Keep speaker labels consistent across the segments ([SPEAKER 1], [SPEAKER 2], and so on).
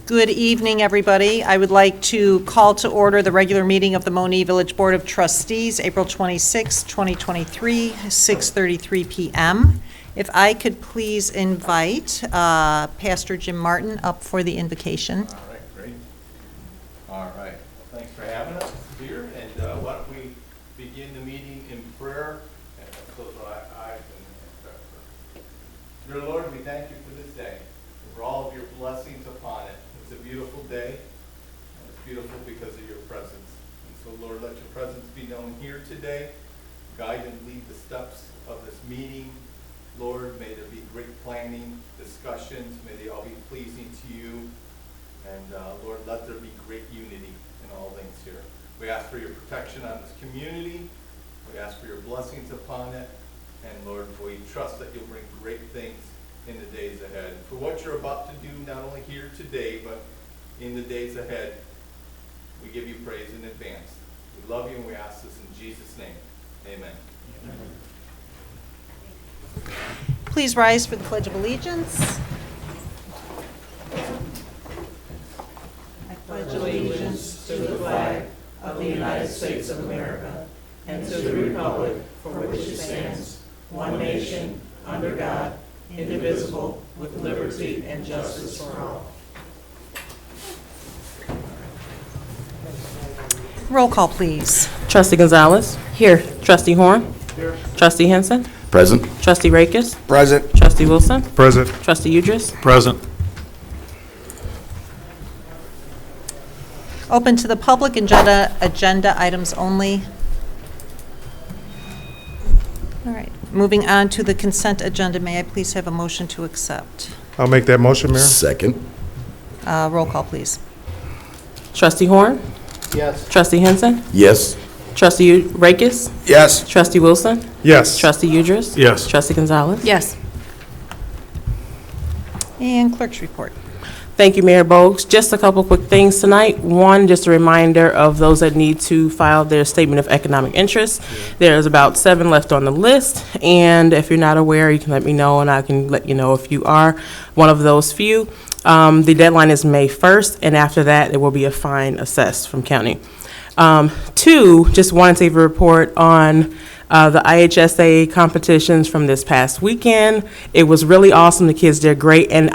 [SPEAKER 1] Good evening, everybody. I would like to call to order the regular meeting of the Monee Village Board of Trustees, April 26, 2023, 6:33 p.m. If I could please invite Pastor Jim Martin up for the invocation.
[SPEAKER 2] All right, great. All right. Well, thanks for having us here. And why don't we begin the meeting in prayer? And close our eyes and pray. Dear Lord, we thank you for this day, for all of your blessings upon it. It's a beautiful day, and it's beautiful because of your presence. And so, Lord, let your presence be known here today. Guide and lead the steps of this meeting. Lord, may there be great planning, discussions. May they all be pleasing to you. And Lord, let there be great unity in all things here. We ask for your protection on this community. We ask for your blessings upon it. And Lord, we trust that you'll bring great things in the days ahead. For what you're about to do, not only here today, but in the days ahead, we give you praise in advance. We love you and we ask this in Jesus' name. Amen. Amen.
[SPEAKER 1] Please rise for the Pledge of Allegiance. I pledge allegiance to the flag of the United States of America and to the republic for which it stands, one nation, under God, indivisible, with liberty and justice for all. Roll call, please.
[SPEAKER 3] Trustee Gonzalez. Here. Trustee Horn. Here. Trustee Henson.
[SPEAKER 4] Present.
[SPEAKER 3] Trustee Rakes.
[SPEAKER 4] Present.
[SPEAKER 3] Trustee Wilson.
[SPEAKER 4] Present.
[SPEAKER 3] Trustee Udris.
[SPEAKER 4] Present.
[SPEAKER 1] Open to the public, agenda items only. All right. Moving on to the consent agenda, may I please have a motion to accept?
[SPEAKER 4] I'll make that motion, Mayor. Second.
[SPEAKER 1] Roll call, please.
[SPEAKER 3] Trustee Horn.
[SPEAKER 2] Yes.
[SPEAKER 3] Trustee Henson.
[SPEAKER 4] Yes.
[SPEAKER 3] Trustee Rakes.
[SPEAKER 4] Yes.
[SPEAKER 3] Trustee Wilson.
[SPEAKER 4] Yes.
[SPEAKER 3] Trustee Udris.
[SPEAKER 4] Yes.
[SPEAKER 3] Trustee Gonzalez.
[SPEAKER 5] Yes.
[SPEAKER 1] And clerk's report.
[SPEAKER 3] Thank you, Mayor Bogues. Just a couple quick things tonight. One, just a reminder of those that need to file their statement of economic interest. There's about 7 left on the list, and if you're not aware, you can let me know, and I can let you know if you are one of those few. The deadline is May 1st, and after that, there will be a fine assessed from county. 2, just wanted to give a report on the IHSA competitions from this past weekend. It was really awesome. The kids did great, and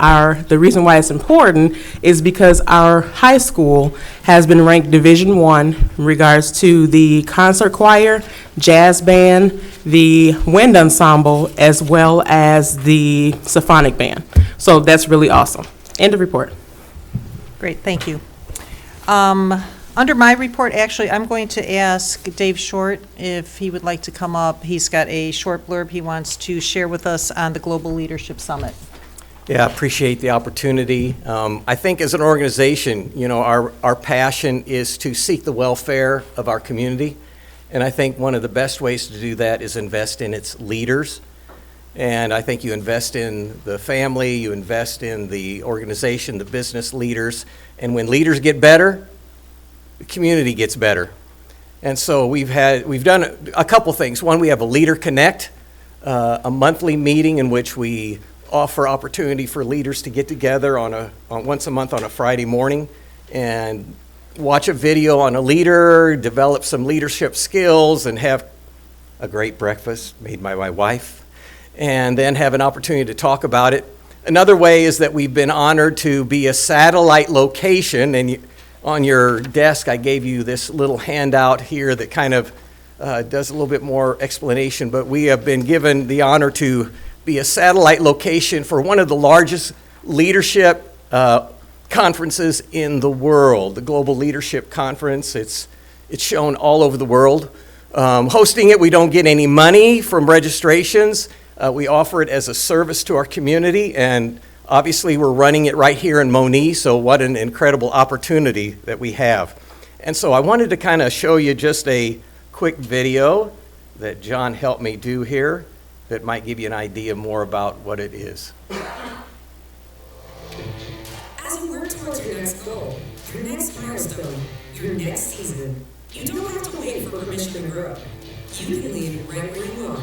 [SPEAKER 3] the reason why it's important is because our high school has been ranked Division I in regards to the concert choir, jazz band, the wind ensemble, as well as the symphonic band. So that's really awesome. End of report.
[SPEAKER 1] Great, thank you. Under my report, actually, I'm going to ask Dave Short if he would like to come up. He's got a short blurb he wants to share with us on the Global Leadership Summit.
[SPEAKER 6] Yeah, I appreciate the opportunity. I think as an organization, you know, our passion is to seek the welfare of our community. And I think one of the best ways to do that is invest in its leaders. And I think you invest in the family, you invest in the organization, the business leaders. And when leaders get better, the community gets better. And so we've done a couple things. One, we have a Leader Connect, a monthly meeting in which we offer opportunity for leaders to get together on once a month on a Friday morning and watch a video on a leader, develop some leadership skills, and have a great breakfast made by my wife, and then have an opportunity to talk about it. Another way is that we've been honored to be a satellite location, and on your desk, I gave you this little handout here that kind of does a little bit more explanation, but we have been given the honor to be a satellite location for one of the largest leadership conferences in the world, the Global Leadership Conference. It's shown all over the world. Hosting it, we don't get any money from registrations. We offer it as a service to our community, and obviously, we're running it right here in Monee, so what an incredible opportunity that we have. And so I wanted to kind of show you just a quick video that John helped me do here that might give you an idea more about what it is.
[SPEAKER 7] As you work towards your next goal, your next milestone, your next season, you don't have to wait for permission to grow. You can leave right where you are.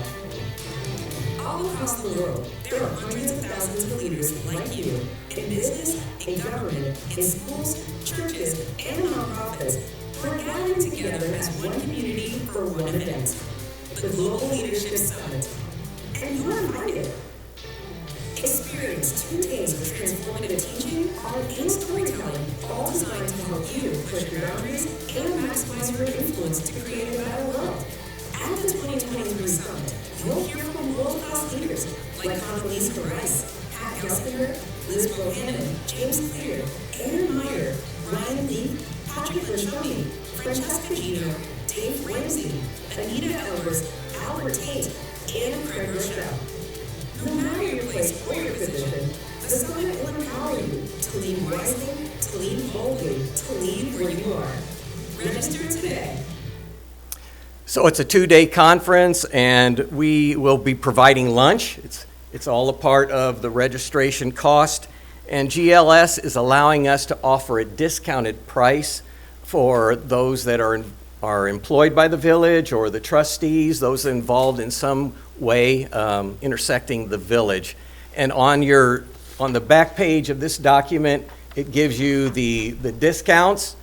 [SPEAKER 7] all across the world, there are hundreds of thousands of leaders like you in business, in government, in schools, churches, and nonprofits who are gathering together as one community for one event, the Global Leadership Summit. And you are invited. Experience 2 days of transformative teaching, art, and storytelling, all designed to help you push your boundaries and maximize your influence to create a better world. At the 2023 Summit, you'll hear from world-class leaders like Condoleezza Rice, Pat Gelsinger, Liz Bohannon, James Clear, Aaron Meyer, Ryan Lee, Patrick Lynchoni, Francesca Gino, Dave Ramsey, Anita Elvers, Albert Tate, and Craig Rochelle. No matter your place or your position, the summit will empower you to lead wisely, to lead boldly, to lead where you are. Register today.
[SPEAKER 6] So it's a 2-day conference, and we will be providing lunch. It's all a part of the registration cost, and GLS is allowing us to offer a discounted price for those that are employed by the village or the trustees, those involved in some way intersecting the village. And on the back page of this document, it gives you the discounts,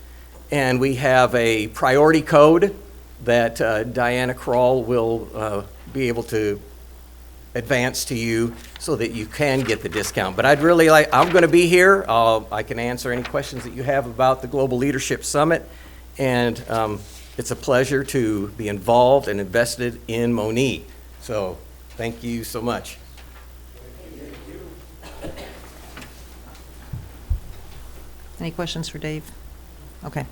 [SPEAKER 6] and we have a priority code that Diana Kroll will be able to advance to you so that you can get the discount. But I'm going to be here. I can answer any questions that you have about the Global Leadership Summit, and it's a pleasure to be involved and invested in Monee. So thank you so much.
[SPEAKER 1] Any questions for Dave? Okay.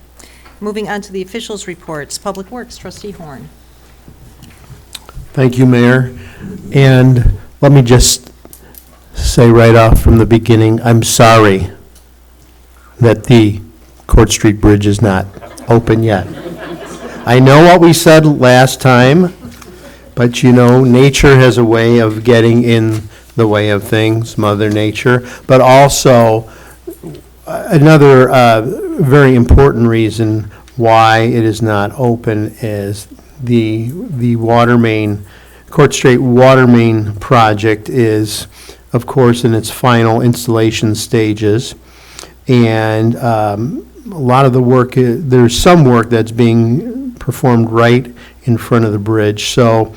[SPEAKER 1] Moving on to the officials' reports. Public Works, Trustee Horn.
[SPEAKER 5] Thank you, Mayor. And let me just say right off from the beginning, I'm sorry that the Court Street Bridge is not open yet. I know what we said last time, but you know, nature has a way of getting in the way of things, Mother Nature. But also, another very important reason why it is not open is the water main, Court Street water main project is, of course, in its final installation stages. And a lot of the work, there's some work that's being performed right in front of the bridge. So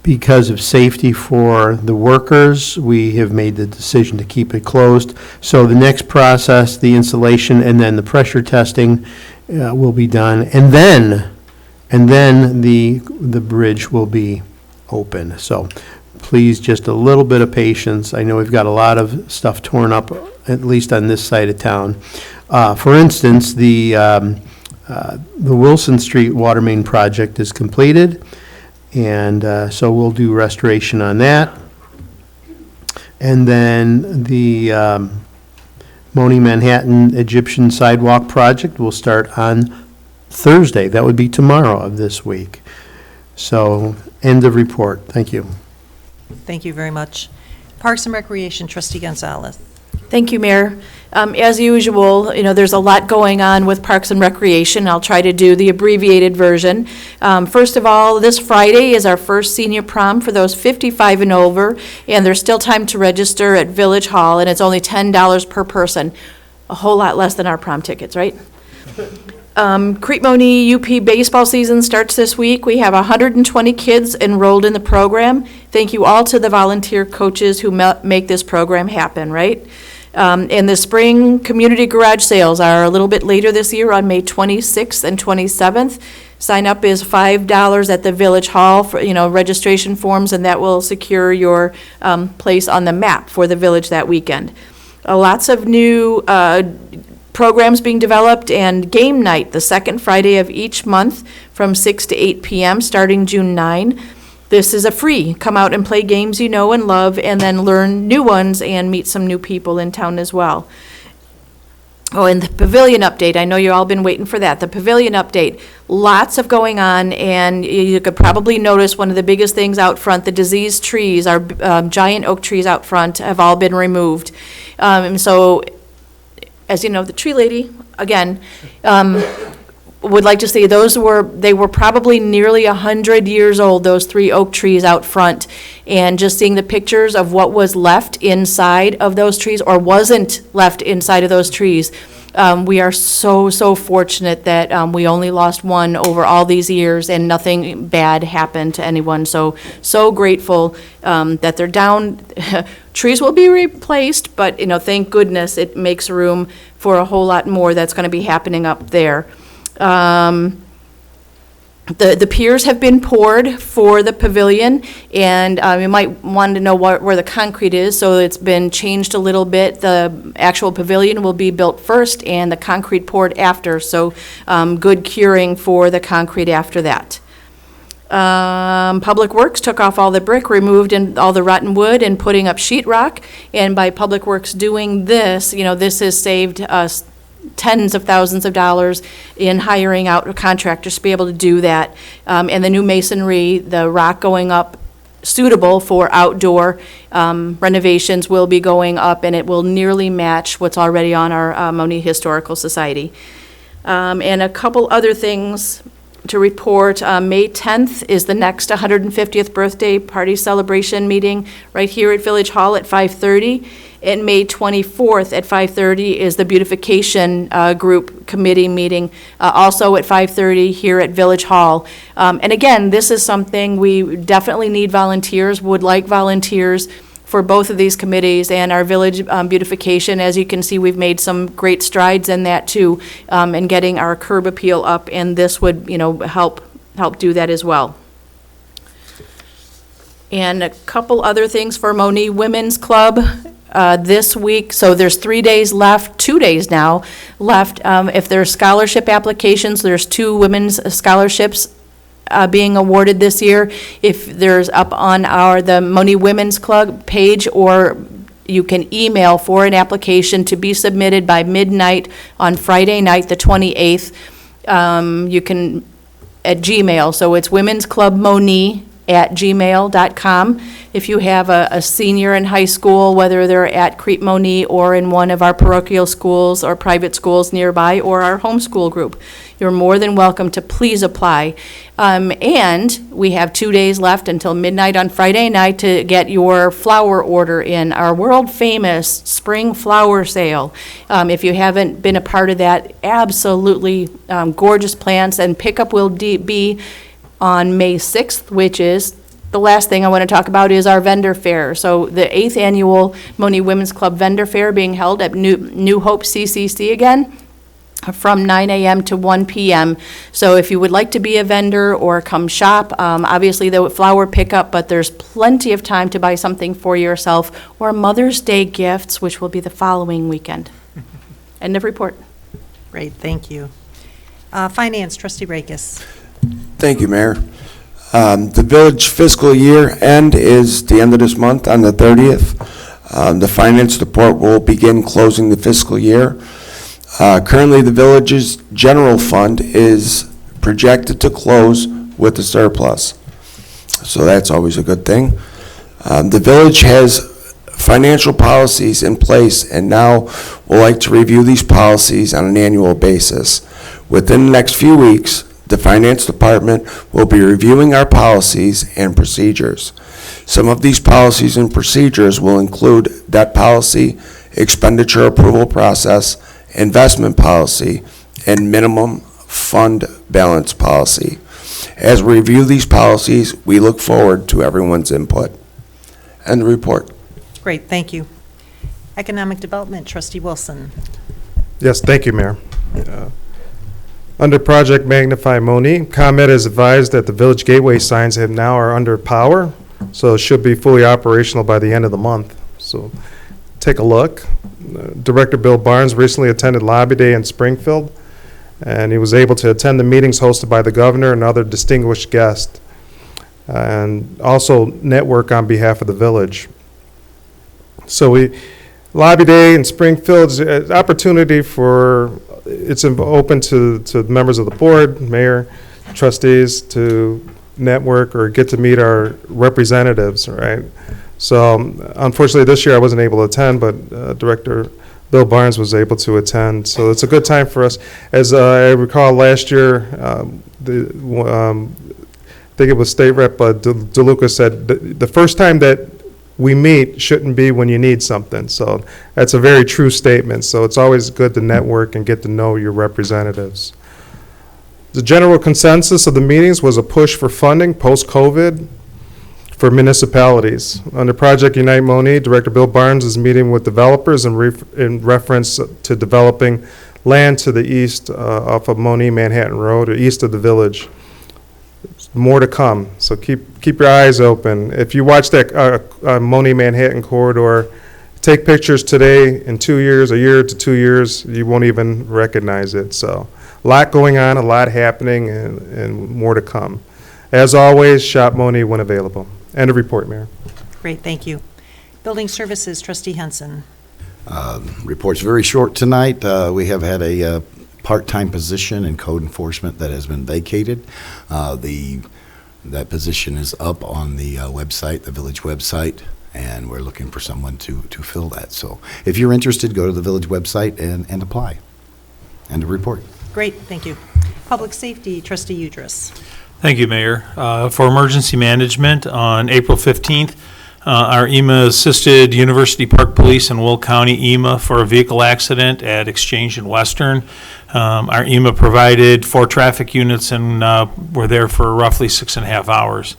[SPEAKER 5] because of safety for the workers, we have made the decision to keep it closed. So the next process, the installation and then the pressure testing will be done. And then the bridge will be open. So please, just a little bit of patience. I know we've got a lot of stuff torn up, at least on this side of town. For instance, the Wilson Street water main project is completed, and so we'll do restoration on that. And then the Monee Manhattan Egyptian sidewalk project will start on Thursday. That would be tomorrow of this week. So, end of report. Thank you.
[SPEAKER 1] Thank you very much. Parks and Recreation, Trustee Gonzalez.
[SPEAKER 8] Thank you, Mayor. As usual, there's a lot going on with Parks and Recreation. I'll try to do the abbreviated version. First of all, this Friday is our first senior prom for those 55 and over, and there's still time to register at Village Hall, and it's only $10 per person. A whole lot less than our prom tickets, right? Crete Monee UP baseball season starts this week. We have 120 kids enrolled in the program. Thank you all to the volunteer coaches who make this program happen, right? And the spring community garage sales are a little bit later this year on May 26th and 27th. Sign up is $5 at the Village Hall for, registration forms, and that will secure your place on the map for the village that weekend. Lots of new programs being developed, and game night the second Friday of each month from 6 to 8 p.m. starting June 9. This is a free. Come out and play games you know and love, and then learn new ones and meet some new people in town as well. Oh, and the pavilion update. I know you've all been waiting for that. The pavilion update. Lots of going on, and you could probably notice one of the biggest things out front, the diseased trees, our giant oak trees out front have all been removed. So, as you know, the tree lady, again, would like to say they were probably nearly 100 years old, those 3 oak trees out front. And just seeing the pictures of what was left inside of those trees, or wasn't left inside of those trees, we are so fortunate that we only lost one over all these years and nothing bad happened to anyone. So grateful that they're down. Trees will be replaced, but, thank goodness it makes room for a whole lot more that's going to be happening up there. The piers have been poured for the pavilion, and you might want to know where the concrete is, so it's been changed a little bit. The actual pavilion will be built first and the concrete poured after, so good curing for the concrete after that. Public Works took off all the brick, removed all the rotten wood, and putting up sheetrock. And by Public Works doing this, this has saved us tens of thousands of dollars in hiring out contractors to be able to do that. And the new masonry, the rock going up suitable for outdoor renovations will be going up, and it will nearly match what's already on our Monee Historical Society. And a couple other things to report. May 10th is the next 150th birthday party celebration meeting right here at Village Hall at 5:30. And May 24th at 5:30 is the beautification group committee meeting, also at 5:30 here at Village Hall. And again, this is something we definitely need volunteers, would like volunteers for both of these committees and our village beautification. As you can see, we've made some great strides in that too, in getting our curb appeal up, and this would, help do that as well. And a couple other things for Monee Women's Club this week. So there's 3 days left, 2 days now left. If there's scholarship applications, there's 2 women's scholarships being awarded this year. If there's up on the Monee Women's Club page, or you can email for an application to be submitted by midnight on Friday night, the 28th. You can, at Gmail, so it's womensclubmonee@gmail.com. If you have a senior in high school, whether they're at Crete Monee or in one of our parochial schools or private schools nearby, or our homeschool group, you're more than welcome to please apply. And we have 2 days left until midnight on Friday night to get your flower order in, our world-famous spring flower sale. If you haven't been a part of that, absolutely gorgeous plants, and pickup will be on May 6th, which is the last thing I want to talk about is our vendor fair. So the 8th annual Monee Women's Club vendor fair being held at New Hope CCC again, from 9 a.m. to 1 p.m. So if you would like to be a vendor or come shop, obviously the flower pickup, but there's plenty of time to buy something for yourself, or Mother's Day gifts, which will be the following weekend. End of report.
[SPEAKER 1] Great, thank you. Finance, Trustee Rakis.
[SPEAKER 9] Thank you, Mayor. The village fiscal year end is the end of this month on the 30th. The finance report will begin closing the fiscal year. Currently, the village's general fund is projected to close with a surplus, so that's always a good thing. The village has financial policies in place, and now we'll like to review these policies on an annual basis. Within the next few weeks, the Finance Department will be reviewing our policies and procedures. Some of these policies and procedures will include debt policy, expenditure approval process, investment policy, and minimum fund balance policy. As we review these policies, we look forward to everyone's input. End the report.
[SPEAKER 1] Great, thank you. Economic Development, Trustee Wilson.
[SPEAKER 4] Yes, thank you, Mayor. Under Project Magnify Monee, ComEd has advised that the Village Gateway signs are under power, so it should be fully operational by the end of the month. So take a look. Director Bill Barnes recently attended Lobby Day in Springfield, and he was able to attend the meetings hosted by the governor and other distinguished guests, and also network on behalf of the village. So Lobby Day in Springfield is an opportunity it's open to members of the board, mayor, trustees, to network or get to meet our representatives, right? So unfortunately this year I wasn't able to attend, but Director Bill Barnes was able to attend. So it's a good time for us. As I recall last year, I think it was State Rep DeLuca said, the first time that we meet shouldn't be when you need something. So that's a very true statement. So it's always good to network and get to know your representatives. The general consensus of the meetings was a push for funding post-COVID for municipalities. Under Project Unite Monee, Director Bill Barnes is meeting with developers in reference to developing land to the east off of Monee Manhattan Road, or east of the village. More to come, so keep your eyes open. If you watch that Monee Manhattan corridor, take pictures today. In 2 years, a year to 2 years, you won't even recognize it. So a lot going on, a lot happening, and more to come. As always, shop Monee when available. End of report, Mayor.
[SPEAKER 1] Great, thank you. Building Services, Trustee Henson.
[SPEAKER 10] Report's very short tonight. We have had a part-time position in code enforcement that has been vacated. That position is up on the website, the village website, and we're looking for someone to fill that. So if you're interested, go to the village website and apply. End of report.
[SPEAKER 1] Great, thank you. Public Safety, Trustee Udris.
[SPEAKER 11] Thank you, Mayor. For emergency management, on April 15th, our EMA assisted University Park Police in Will County EMA for a vehicle accident at Exchange and Western. Our EMA provided 4 traffic units and were there for roughly 6.5 hours.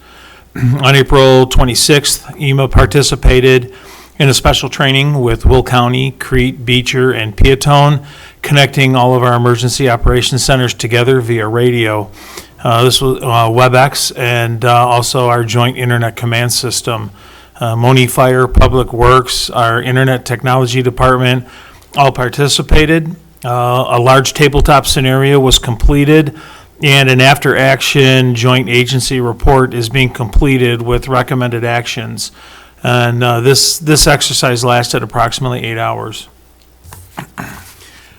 [SPEAKER 11] On April 26th, EMA participated in a special training with Will County, Crete, Beecher, and Peatone, connecting all of our emergency operations centers together via radio. This was WebEx and also our joint internet command system. Monee Fire, Public Works, our Internet Technology Department all participated. A large tabletop scenario was completed, and an after-action joint agency report is being completed with recommended actions. And this exercise lasted approximately 8 hours.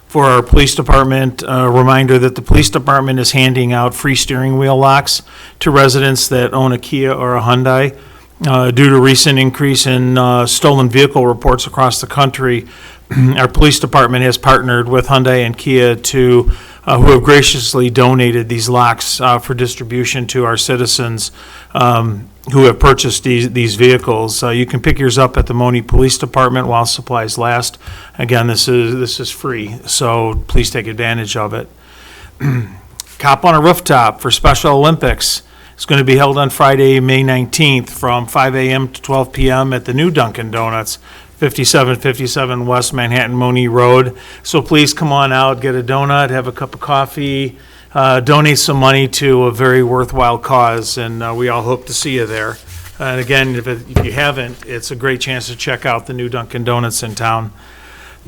[SPEAKER 11] For our police department, a reminder that the police department is handing out free steering wheel locks to residents that own a Kia or a Hyundai. Due to recent increase in stolen vehicle reports across the country, our police department has partnered with Hyundai and Kia who have graciously donated these locks for distribution to our citizens who have purchased these vehicles. You can pick yours up at the Monee Police Department while supplies last. Again, this is free, so please take advantage of it. Cop on a Rooftop for Special Olympics. It's going to be held on Friday, May 19th from 5 a.m. to 12 p.m. at the new Dunkin' Donuts, 5757 West Manhattan Monee Road. So please come on out, get a donut, have a cup of coffee, donate some money to a very worthwhile cause, and we all hope to see you there. And again, if you haven't, it's a great chance to check out the new Dunkin' Donuts in town.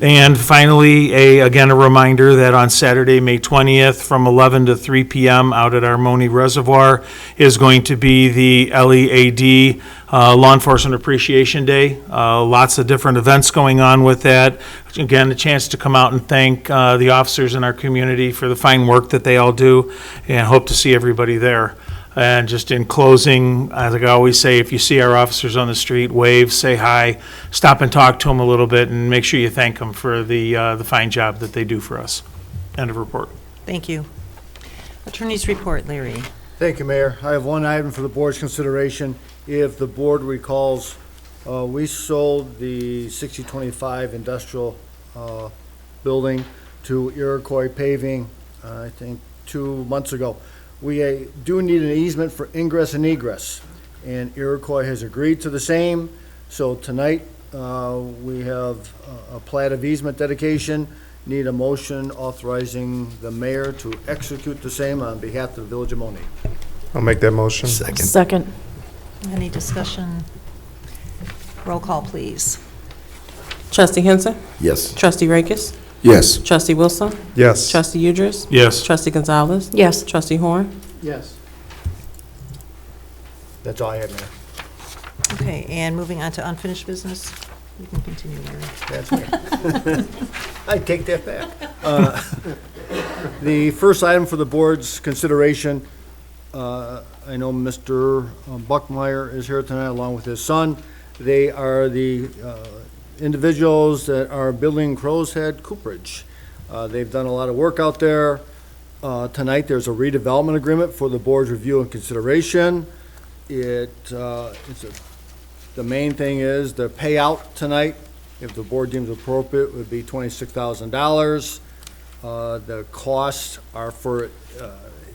[SPEAKER 11] And finally, again, a reminder that on Saturday, May 20th, from 11 to 3 p.m. out at our Monee Reservoir is going to be the LEAD Law Enforcement Appreciation Day. Lots of different events going on with that. Again, a chance to come out and thank the officers in our community for the fine work that they all do, and hope to see everybody there. And just in closing, as I always say, if you see our officers on the street, wave, say hi, stop and talk to them a little bit, and make sure you thank them for the fine job that they do for us. End of report.
[SPEAKER 1] Thank you. Attorney's report, Larry.
[SPEAKER 12] Thank you, Mayor. I have one item for the board's consideration. If the board recalls, we sold the 6025 industrial building to Iroquois Paving, I think 2 months ago. We do need an easement for ingress and egress, and Iroquois has agreed to the same. So tonight, we have a plat of easement dedication. Need a motion authorizing the mayor to execute the same on behalf of the Village of Monee.
[SPEAKER 4] I'll make that motion.
[SPEAKER 8] Second.
[SPEAKER 1] Any discussion? Roll call, please.
[SPEAKER 3] Trustee Henson?
[SPEAKER 10] Yes.
[SPEAKER 3] Trustee Rakes?
[SPEAKER 9] Yes.
[SPEAKER 3] Trustee Wilson?
[SPEAKER 4] Yes.
[SPEAKER 3] Trustee Udris?
[SPEAKER 11] Yes.
[SPEAKER 3] Trustee Gonzalez?
[SPEAKER 8] Yes.
[SPEAKER 3] Trustee Horn?
[SPEAKER 12] Yes. That's all I have, Mayor.
[SPEAKER 1] Okay, and moving on to unfinished business. You can continue, Larry.
[SPEAKER 12] That's me. I take that back. The first item for the board's consideration, I know Mr. Buckmeyer is here tonight along with his son. They are the individuals that are building Crow's Head Cooperage. They've done a lot of work out there. Tonight, there's a redevelopment agreement for the board's review and consideration. The main thing is the payout tonight, if the board deems appropriate, would be $26,000. The costs are for,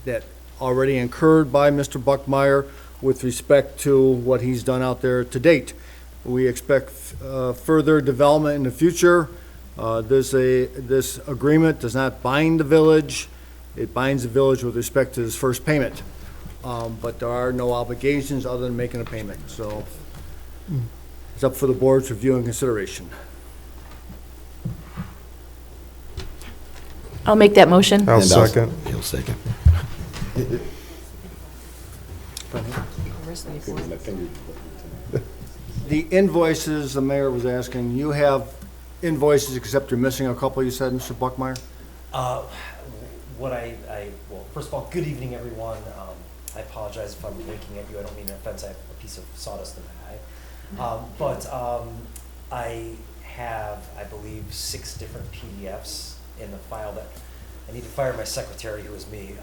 [SPEAKER 12] that already incurred by Mr. Buckmeyer with respect to what he's done out there to date. We expect further development in the future. This agreement does not bind the village. It binds the village with respect to this first payment. But there are no obligations other than making a payment. So it's up for the board's review and consideration.
[SPEAKER 8] I'll make that motion.
[SPEAKER 4] I'll
[SPEAKER 10] And
[SPEAKER 4] second.
[SPEAKER 10] He'll second.
[SPEAKER 12] The invoices, the mayor was asking, you have invoices except you're missing a couple, you said, Mr. Buckmeyer?
[SPEAKER 13] Well, first of all, good evening, everyone. I apologize if I'm winking at you. I don't mean an offense. I have a piece of sawdust in my eye. But I have, I believe, 6 different PDFs in the file that I need to fire my secretary, who is me.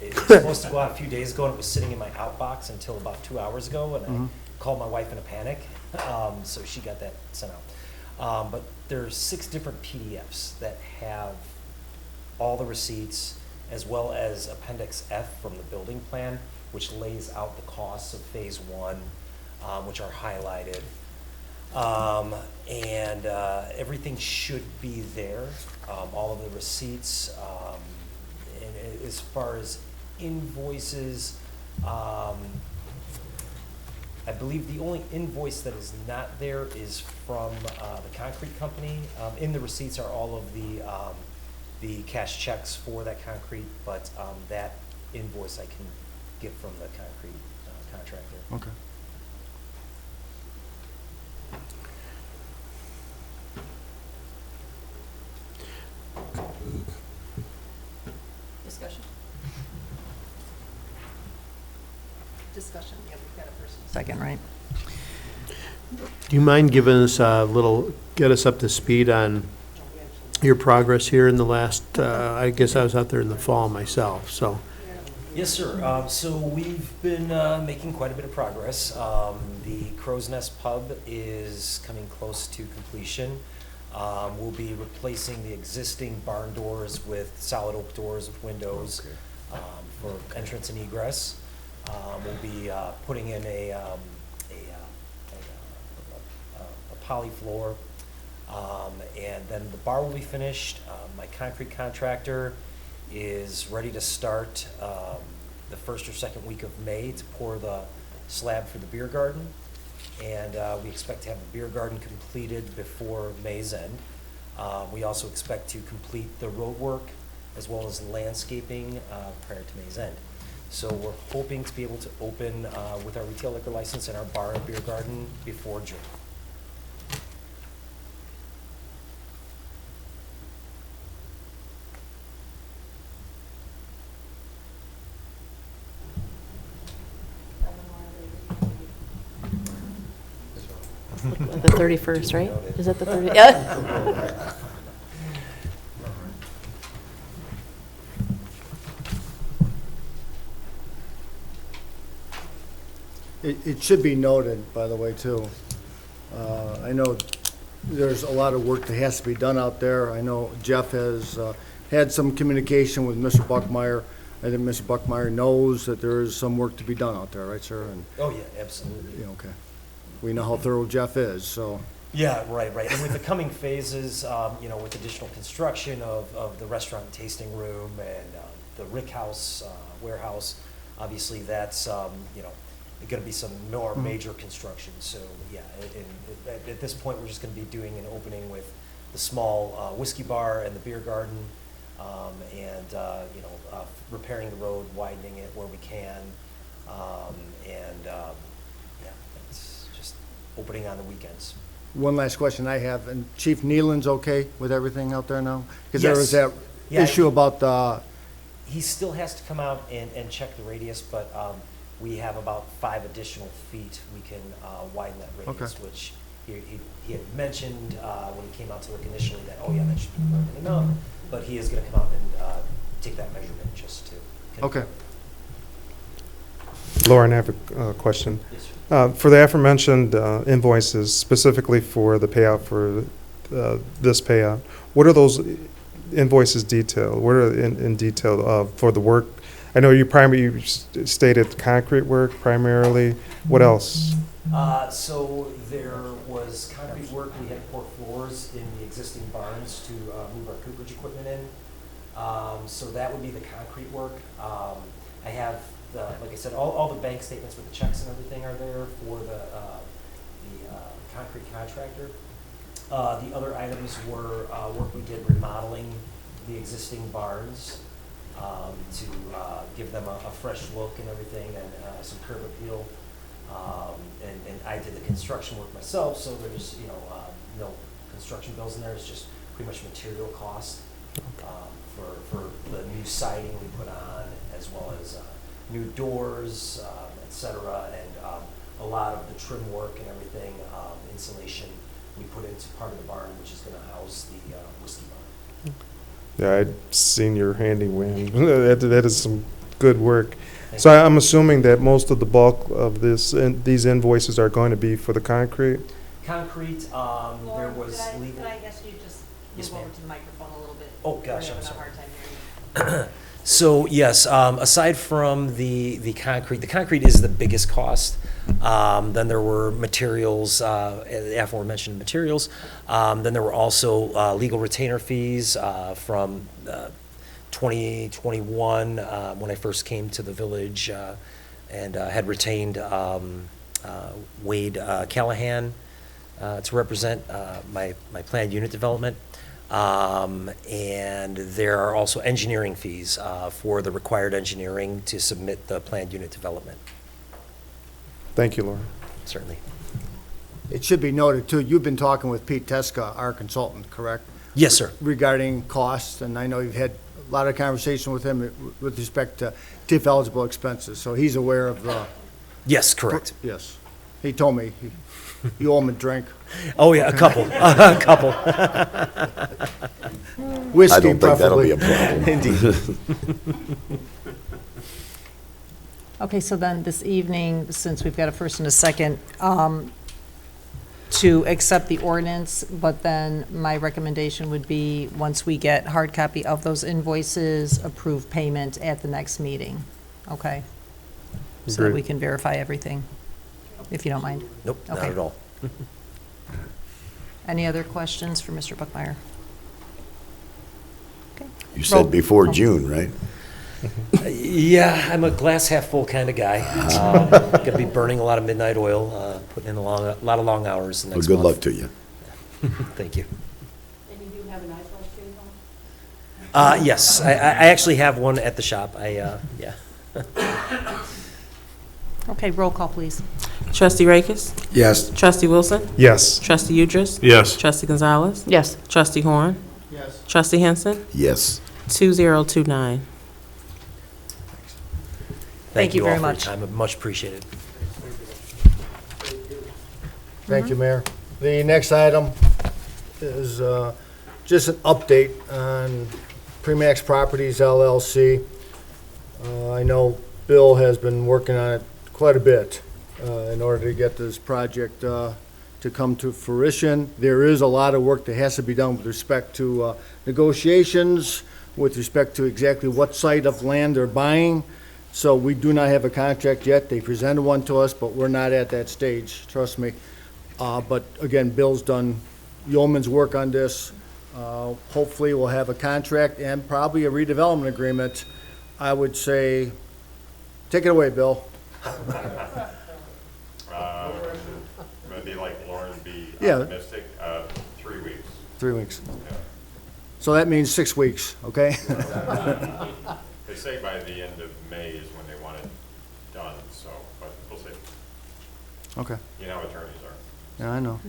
[SPEAKER 13] It was supposed to go out a few days ago, and it was sitting in my outbox until about 2 hours ago, and I called my wife in a panic, so she got that sent out. But there's 6 different PDFs that have all the receipts, as well as Appendix F from the building plan, which lays out the costs of Phase 1, which are highlighted. And everything should be there, all of the receipts. And as far as invoices, I believe the only invoice that is not there is from the concrete company. In the receipts are all of the cash checks for that concrete, but that invoice I can get from the concrete contractor.
[SPEAKER 12] Okay.
[SPEAKER 1] Discussion? Discussion, yeah, we've got a first and second, right?
[SPEAKER 5] Do you mind giving us a little, get us up to speed on your progress here in the last, I guess I was out there in the fall myself, so.
[SPEAKER 13] Yes, sir. So we've been making quite a bit of progress. The Crow's Nest Pub is coming close to completion. We'll be replacing the existing barn doors with solid oak doors with windows for entrance and egress. We'll be putting in a poly floor, and then the bar will be finished. My concrete contractor is ready to start the first or second week of May to pour the slab for the beer garden. And we expect to have the beer garden completed before May's end. We also expect to complete the road work as well as landscaping prior to May's end. So we're hoping to be able to open with our retail liquor license and our bar and beer garden before June.
[SPEAKER 8] The 31st, right? Is that the 30th? Yeah.
[SPEAKER 12] It should be noted, by the way, too. I know there's a lot of work that has to be done out there. I know Jeff has had some communication with Mr. Buckmeyer. I think Mr. Buckmeyer knows that there is some work to be done out there, right, sir? And,
[SPEAKER 13] Oh, yeah, absolutely.
[SPEAKER 12] yeah, okay. We know how thorough Jeff is, so.
[SPEAKER 13] Yeah, right. And with the coming phases, with additional construction of the restaurant and tasting room and the Rick House warehouse, obviously that's, going to be some more major construction. So, yeah, at this point, we're just going to be doing an opening with the small whiskey bar and the beer garden, and repairing the road, widening it where we can, it's just opening on the weekends.
[SPEAKER 12] One last question I have, and Chief Nealon's okay with everything out there now? Because there was that
[SPEAKER 13] Yeah,
[SPEAKER 12] issue about the,
[SPEAKER 13] He still has to come out and check the radius, but we have about 5 additional feet we can widen that radius, which he had mentioned when he came out to look initially that, oh yeah, that should be more than enough, but he is going to come out and take that measurement just to confirm.
[SPEAKER 12] Okay.
[SPEAKER 4] Lauren, I have a question.
[SPEAKER 13] Yes, sir.
[SPEAKER 4] For the aforementioned invoices, specifically for the payout for this payout, what are those invoices detailed? What are in detail for the work? I know you stated concrete work primarily. What else?
[SPEAKER 13] So there was concrete work. We had to pour floors in the existing barns to move our cooperage equipment in. So that would be the concrete work. I have, like I said, all the bank statements with the checks and everything are there for the concrete contractor. The other items were work we did remodeling the existing barns to give them a fresh look and everything, and some curb appeal. And I did the construction work myself, so there's no construction bills in there. It's just pretty much material cost for the new siding we put on, as well as new doors, et cetera, and a lot of the trim work and everything, insulation we put into part of the barn, which is going to house the whiskey barn.
[SPEAKER 4] Yeah, I've seen your handyman. That is some good work. So I'm assuming that most of the bulk of these invoices are going to be for the concrete?
[SPEAKER 13] Concrete, there was legal.
[SPEAKER 1] Could I ask you just
[SPEAKER 13] Yes,
[SPEAKER 1] move over
[SPEAKER 13] ma'am.
[SPEAKER 1] to the microphone a little bit?
[SPEAKER 13] Oh, gosh,
[SPEAKER 1] We're
[SPEAKER 13] I'm
[SPEAKER 1] having a
[SPEAKER 13] sorry.
[SPEAKER 1] hard time hearing you.
[SPEAKER 13] So yes, aside from the concrete is the biggest cost. Then there were materials, the aforementioned materials. Then there were also legal retainer fees from 2021 when I first came to the village and had retained Wade Callahan to represent my planned unit development. And there are also engineering fees for the required engineering to submit the planned unit development,
[SPEAKER 4] Thank you, Lauren.
[SPEAKER 13] certainly.
[SPEAKER 12] It should be noted, too, you've been talking with Pete Teska, our consultant, correct?
[SPEAKER 13] Yes, sir.
[SPEAKER 12] Regarding costs, and I know you've had a lot of conversation with him with respect to TIF-eligible expenses, so he's aware of the...
[SPEAKER 13] Yes, correct.
[SPEAKER 12] Yes. He told me, you owe him a drink.
[SPEAKER 13] Oh, yeah, a couple, a couple.
[SPEAKER 12] Whiskey,
[SPEAKER 10] I don't think that'll
[SPEAKER 12] preferably.
[SPEAKER 10] be a problem.
[SPEAKER 13] Indeed.
[SPEAKER 1] Okay, so then this evening, since we've got a first and a second, to accept the ordinance, but then my recommendation would be, once we get hard copy of those invoices, approve payment at the next meeting, okay? So that
[SPEAKER 4] Agreed.
[SPEAKER 1] we can verify everything, if you don't mind.
[SPEAKER 13] Nope, not
[SPEAKER 1] Okay.
[SPEAKER 13] at all.
[SPEAKER 1] Any other questions for Mr. Buckmeyer? Okay.
[SPEAKER 10] You said before
[SPEAKER 1] Oh.
[SPEAKER 10] June, right?
[SPEAKER 13] Yeah, I'm a glass half full kind of guy. Gonna be burning a lot of midnight oil, putting in a lot of long hours the
[SPEAKER 10] Well,
[SPEAKER 13] next
[SPEAKER 10] good
[SPEAKER 13] month.
[SPEAKER 10] luck to you.
[SPEAKER 13] Thank you.
[SPEAKER 14] And you do have an eyeflash case on?
[SPEAKER 13] Yes, I actually have one at the shop. Yeah.
[SPEAKER 1] Okay, roll call, please.
[SPEAKER 3] Trustee Rakes?
[SPEAKER 9] Yes.
[SPEAKER 3] Trustee Wilson?
[SPEAKER 4] Yes.
[SPEAKER 3] Trustee Udris?
[SPEAKER 11] Yes.
[SPEAKER 3] Trustee Gonzalez?
[SPEAKER 8] Yes.
[SPEAKER 3] Trustee Horn?
[SPEAKER 12] Yes.
[SPEAKER 3] Trustee Henson?
[SPEAKER 10] Yes.
[SPEAKER 3] 2029.
[SPEAKER 1] Thank you
[SPEAKER 13] all
[SPEAKER 1] very
[SPEAKER 13] for your
[SPEAKER 1] much.
[SPEAKER 13] time. Much appreciated.
[SPEAKER 12] Thank you, Mayor. The next item is just an update on Premax Properties LLC. I know Bill has been working on it quite a bit in order to get this project to come to fruition. There is a lot of work that has to be done with respect to negotiations, with respect to exactly what site of land they're buying. So we do not have a contract yet. They presented one to us, but we're not at that stage, trust me. But again, Bill's done yeoman's work on this. Hopefully, we'll have a contract and probably a redevelopment agreement. I would say, take it away, Bill.
[SPEAKER 15] Maybe like Lauren be
[SPEAKER 12] Yeah.
[SPEAKER 15] optimistic, 3 weeks.
[SPEAKER 12] 3 weeks.
[SPEAKER 15] Yeah.
[SPEAKER 12] So that means 6 weeks, okay?
[SPEAKER 15] They say by the end of May is when they want it done, so, but we'll see.
[SPEAKER 12] Okay,
[SPEAKER 15] You know how attorneys are.
[SPEAKER 12] yeah, I know.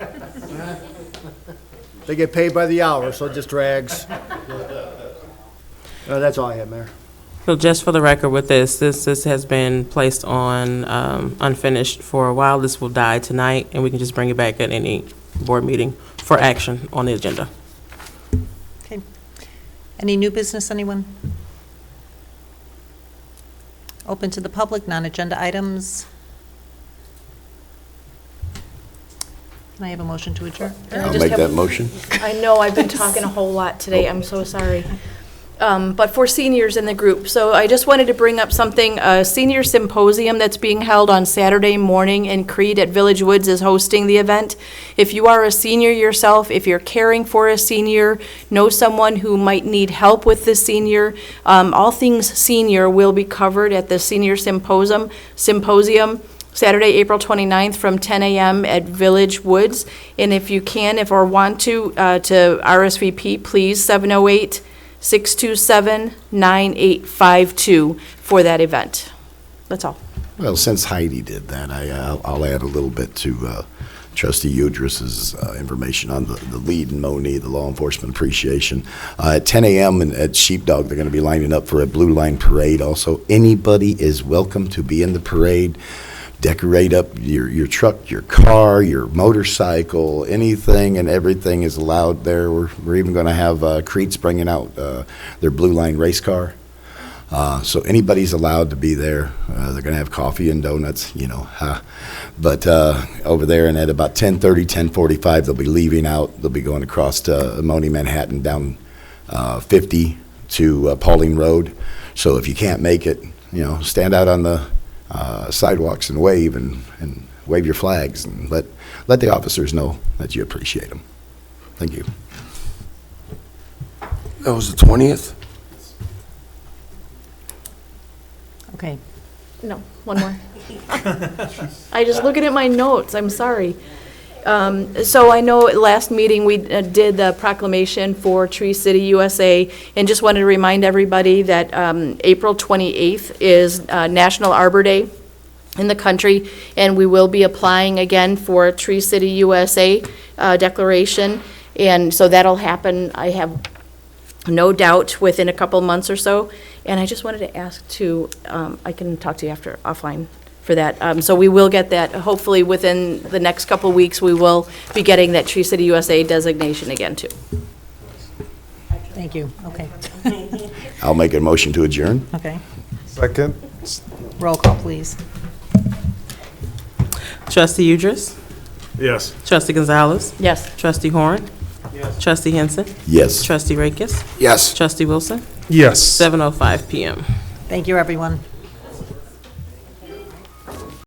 [SPEAKER 12] They get paid by the hour, so it just drags. That's all I have, Mayor.
[SPEAKER 3] So just for the record with this has been placed on unfinished for a while. This will die tonight, and we can just bring it back at any board meeting for action on the agenda.
[SPEAKER 1] Okay. Any new business, anyone? Open to the public, non-agenda items. Can I have a motion to adjourn?
[SPEAKER 10] I'll make that motion.
[SPEAKER 8] I know, I've been talking a whole lot today, I'm so sorry. But for seniors in the group, so I just wanted to bring up something, a senior symposium that's being held on Saturday morning in Creed at Village Woods is hosting the event. If you are a senior yourself, if you're caring for a senior, know someone who might need help with the senior, all things senior will be covered at the senior symposium, Saturday, April 29th from 10 a.m. at Village Woods. And if you can, if or want to RSVP, please, 708-627-9852 for that event. That's all.
[SPEAKER 10] Well, since Heidi did that, I'll add a little bit to Trustee Udriss's information on the lead in Monee, the law enforcement appreciation. At 10 a.m. at Sheepdog, they're going to be lining up for a Blue Line parade. Also, anybody is welcome to be in the parade. Decorate up your truck, your car, your motorcycle, anything and everything is allowed there. We're even going to have Creeds bringing out their Blue Line race car. So anybody's allowed to be there. They're going to have coffee and donuts, But over there, and at about 10:30, 10:45, they'll be leaving out. They'll be going across to Monee, Manhattan, down 50 to Pauling Road. So if you can't make it, stand out on the sidewalks and wave your flags and let the officers know that you appreciate them. Thank you.
[SPEAKER 9] That was the 20th?
[SPEAKER 1] Okay.
[SPEAKER 8] No, one more. I just looking at my notes, I'm sorry. So I know at last meeting, we did the proclamation for Tree City USA, and just wanted to remind everybody that April 28th is National Arbor Day in the country, and we will be applying again for Tree City USA declaration, and so that'll happen, I have no doubt, within a couple months or so. And I just wanted to ask to, I can talk to you after, offline, for that. So we will get that, hopefully within the next couple of weeks, we will be getting that Tree City USA designation again, too.
[SPEAKER 1] Thank you, okay.
[SPEAKER 10] I'll make a motion to adjourn.
[SPEAKER 1] Okay.
[SPEAKER 4] Second.
[SPEAKER 1] Roll call, please.
[SPEAKER 3] Trustee Udriss?
[SPEAKER 11] Yes.
[SPEAKER 3] Trustee Gonzalez?
[SPEAKER 8] Yes.
[SPEAKER 3] Trustee Horn? Yes. Trustee Henson?
[SPEAKER 10] Yes.
[SPEAKER 3] Trustee Rakis?
[SPEAKER 9] Yes.
[SPEAKER 3] Trustee Wilson?
[SPEAKER 4] Yes.
[SPEAKER 3] 7:05 p.m.
[SPEAKER 1] Thank you, everyone.